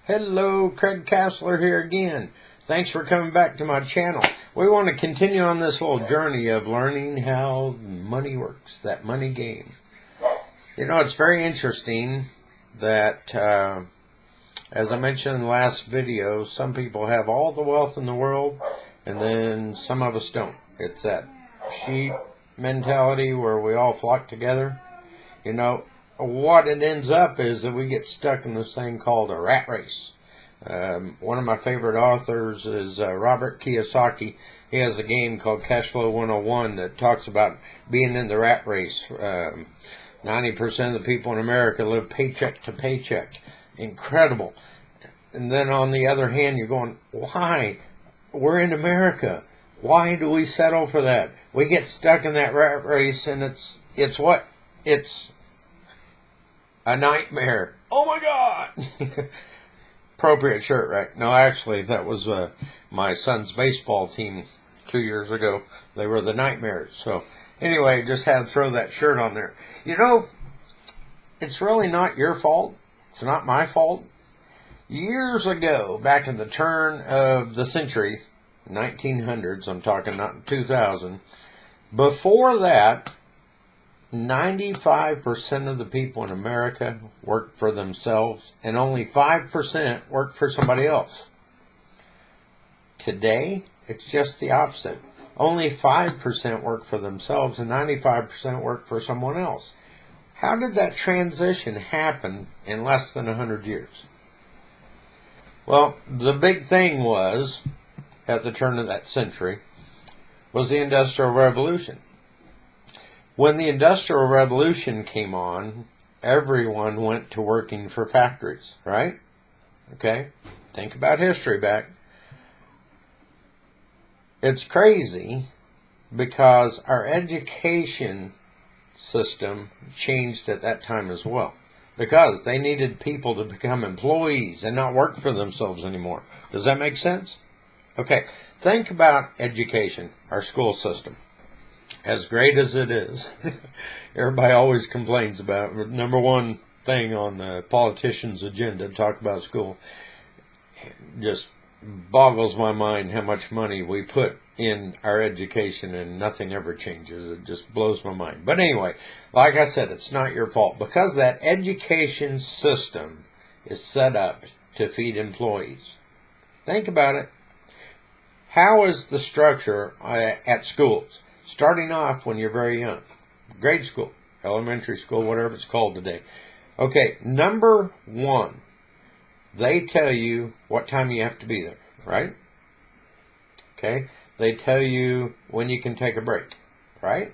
Hello, Craig Castler here again. Thanks for coming back to my channel. We want to continue on this little journey of learning how money works, that money game. You know, it's very interesting that, as I mentioned in the last video, some people have all the wealth in the world, and then some of us don't. It's that sheep mentality where we all flock together. You know, what it ends up is that we get stuck in this thing called a rat race. One of my favorite authors is Robert Kiyosaki. He has a game called Cash Flow 101 that talks about being in the rat race. 90% of the people in America live paycheck to paycheck. Incredible. And then on the other hand, you're going, why? We're in America. Why do we settle for that? We get stuck in that rat race, and it's what? It's a nightmare. Oh my God! Appropriate shirt, right? No, actually, that was my son's baseball team 2 years ago. They were the Nightmares. So, anyway, just had to throw that shirt on there. You know, it's really not your fault. It's not my fault. Years ago, back in the turn of the century, 1900s, I'm talking not 2000, before that, 95% of the people in America worked for themselves, and only 5% worked for somebody else. Today, it's just the opposite. Only 5% work for themselves, and 95% work for someone else. How did that transition happen in less than 100 years? Well, the big thing was, at the turn of that century, was the Industrial Revolution. When the Industrial Revolution came on, everyone went to working for factories, right? Okay? Think about history back. It's crazy because our education system changed at that time as well. Because they needed people to become employees and not work for themselves anymore. Does that make sense? Okay, think about education, our school system. As great as it is, everybody always complains about it. Number one thing on the politician's agenda, talk about school. It just boggles my mind how much money we put in our education and nothing ever changes. It just blows my mind. But anyway, like I said, it's not your fault because that education system is set up to feed employees. Think about it. How is the structure at schools? Starting off when you're very young. Grade school, elementary school, whatever it's called today. Okay, number one, they tell you what time you have to be there, right? Okay, they tell you when you can take a break, right?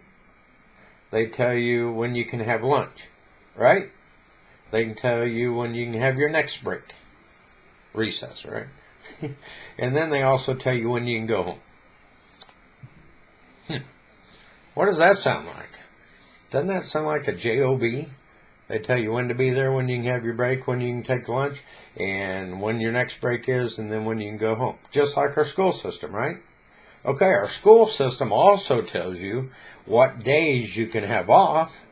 They tell you when you can have lunch, right? They can tell you when you can have your next break, recess, right? And then they also tell you when you can go home. What does that sound like? Doesn't that sound like a job? They tell you when to be there, when you can have your break, when you can take lunch, and when your next break is, and then when you can go home. Just like our school system, right? Okay, our school system also tells you what days you can have off.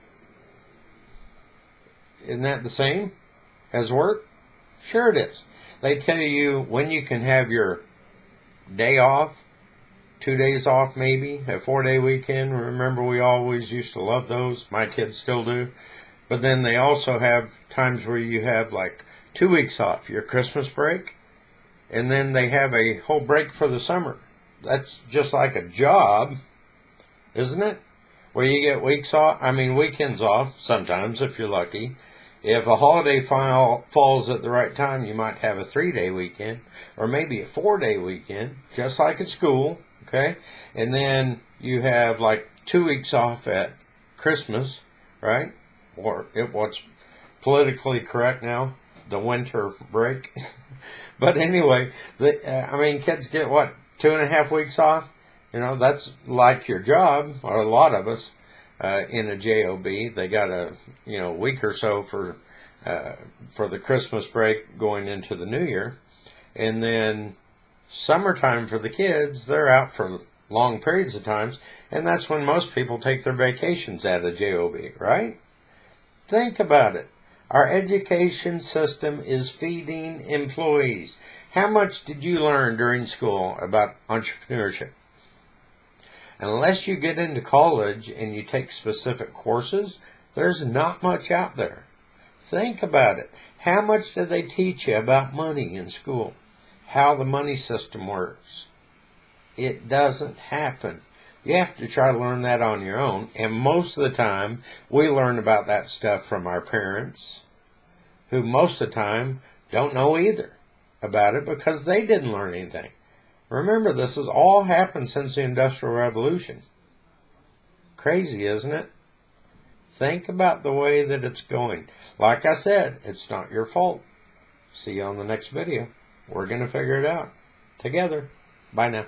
Isn't that the same as work? Sure it is. They tell you when you can have your day off, 2 days off maybe, a 4-day weekend. Remember, we always used to love those. My kids still do. But then they also have times where you have like 2 weeks off, your Christmas break, and then they have a whole break for the summer. That's just like a job, isn't it? Where you get weekends off sometimes if you're lucky. If a holiday falls at the right time, you might have a 3-day weekend or maybe a 4-day weekend, just like at school. Okay, and then you have like 2 weeks off at Christmas, right? Or what's politically correct now, the winter break. But anyway, kids get what, 2.5 weeks off? You know, that's like your job, or a lot of us in a job. They got a week or so for the Christmas break going into the new year, and then summertime for the kids, they're out for long periods of times, and that's when most people take their vacations at a job, right? Think about it. Our education system is feeding employees. How much did you learn during school about entrepreneurship? Unless you get into college and you take specific courses, there's not much out there. Think about it. How much did they teach you about money in school? How the money system works? It doesn't happen. You have to try to learn that on your own. And most of the time, we learn about that stuff from our parents, who most of the time don't know either about it because they didn't learn anything. Remember, this has all happened since the Industrial Revolution. Crazy, isn't it? Think about the way that it's going. Like I said, it's not your fault. See you on the next video. We're going to figure it out together. Bye now.